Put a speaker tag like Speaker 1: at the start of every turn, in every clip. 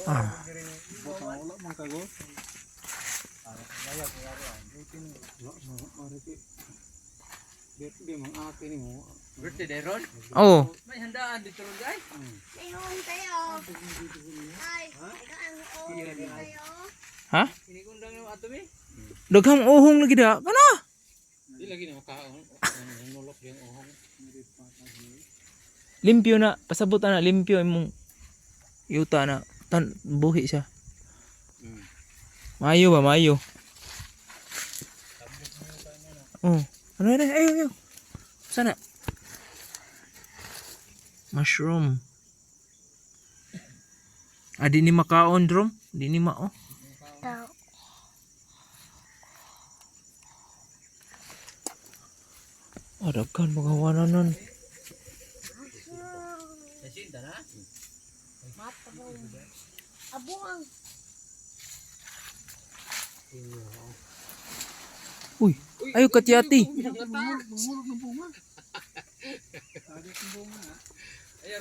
Speaker 1: Ah.
Speaker 2: Birthday day ron?
Speaker 1: Oh.
Speaker 2: May handaan dito ron guys.
Speaker 3: Ayun tayo. Ay, ayun tayo.
Speaker 1: Ha?
Speaker 2: Inikundang yung ato mi.
Speaker 1: Daghang uhong lagi da. Kana?
Speaker 2: Di lagi na makaon. Nulok yung ohong.
Speaker 1: Limpyo na. Pasabot na limpyo imong yuta na. Buhi siya. Mayo ba? Mayo. Oh. Ano na? Ayo. Sana. Mushroom. Di ni makaon, Drom? Di ni mao.
Speaker 3: Tao.
Speaker 1: Daghan mga wananan.
Speaker 2: Nasinta na?
Speaker 3: Abuang.
Speaker 1: Uy, ayo katyati.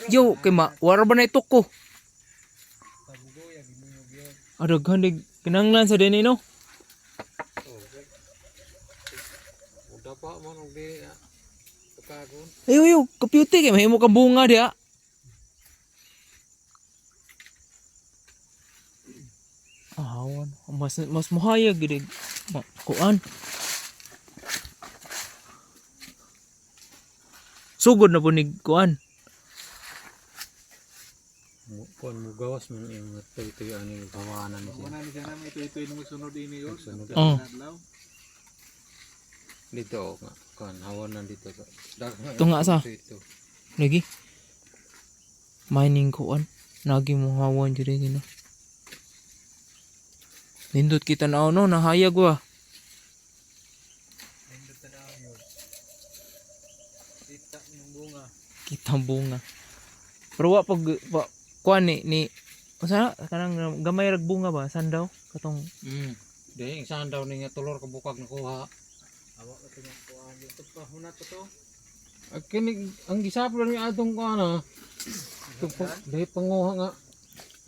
Speaker 1: Yo, kay wara ba na itok ko? Daghan dig kinanglan sa dinhi no.
Speaker 2: Uda pa man og di tukagon.
Speaker 1: Ayo, kapyuti kay mahimo ka bunga dia. Awan, mas mahayag gid kuan. Sugod na po ni kuan.
Speaker 2: Kuan mo gawas man yung tuy-tuy ani kawanan niya.
Speaker 4: Wala ni sana may ito-ito nung sunod ini yun.
Speaker 1: Oh.
Speaker 2: Dito nga kuan hawanan dito.
Speaker 1: Ito nga sa.
Speaker 2: Ito.
Speaker 1: Lagi. Mining kuan. Nagi mo hawan jud gina. Nindot kita na no nahayag wa. Kita bunga. Pero wa pag kuan ni usa kanang gamay rag bunga ba sandaw katong
Speaker 2: Dahil saan daw niya tulor ka bukag nakuha. Awak ka tingnan kuan dito pa hunat to. Kini ang gisaplo ni atong kuan dahil panguha nga.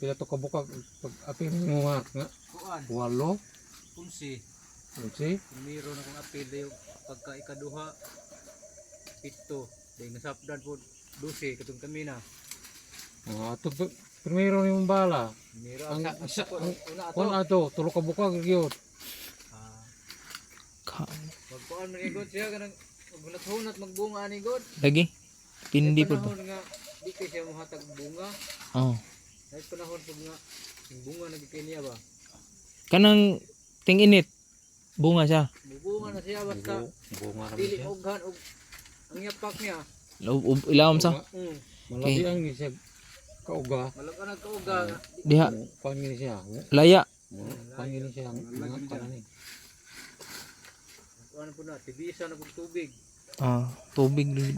Speaker 2: Pila to ka bukag pag apil nguha nga. Kuan. Walo. Punsi. Primero na kung apil dayo pagka ikaduha pito. Dahil nasapdan po 12 katong kami na. Ato primero ni mong bala. Ang isa kuan ato tulo ka bukag gyud. Pag kuan man gyud siya kanang hunat magbunga ani god.
Speaker 1: lagi. Pindi pud ba.
Speaker 2: Nga di kay siya mohatag bunga.
Speaker 1: Oh.
Speaker 2: Dahil panahon pag nga yung bunga nagkikay niya ba.
Speaker 1: Kanang ting-init bunga siya.
Speaker 2: Bunga na siya basta bunga dili oghan og ang yapak niya.
Speaker 1: Ilawom sa.
Speaker 2: Malaki ang siya kauga. Malaki ang kauga.
Speaker 1: Diha.
Speaker 2: Pangin siya.
Speaker 1: Laya.
Speaker 2: Pangin siya ang mga kanani. Ano po na, tibisa na pag tubig.
Speaker 1: Tubig din.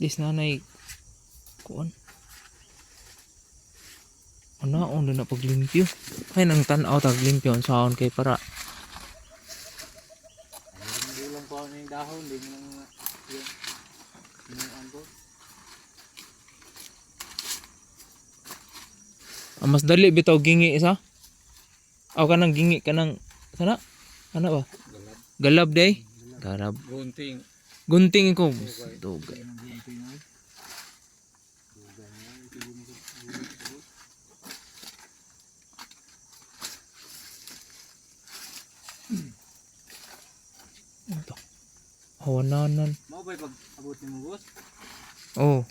Speaker 1: Dis nanay kuan. On na paglimpyo. Ay nang tan-aw tag limpyo saon kay para.
Speaker 2: Gulang pa ng dahon din ng ano.
Speaker 1: Mas dali bitaw gingi isa. Aw kanang gingi kanang sana? Ano ba? Galab day. Galab. Gunting ko. Dugay. Ito. Hawananan.
Speaker 2: Mau ba pag abot ni mo boss?
Speaker 1: Oh.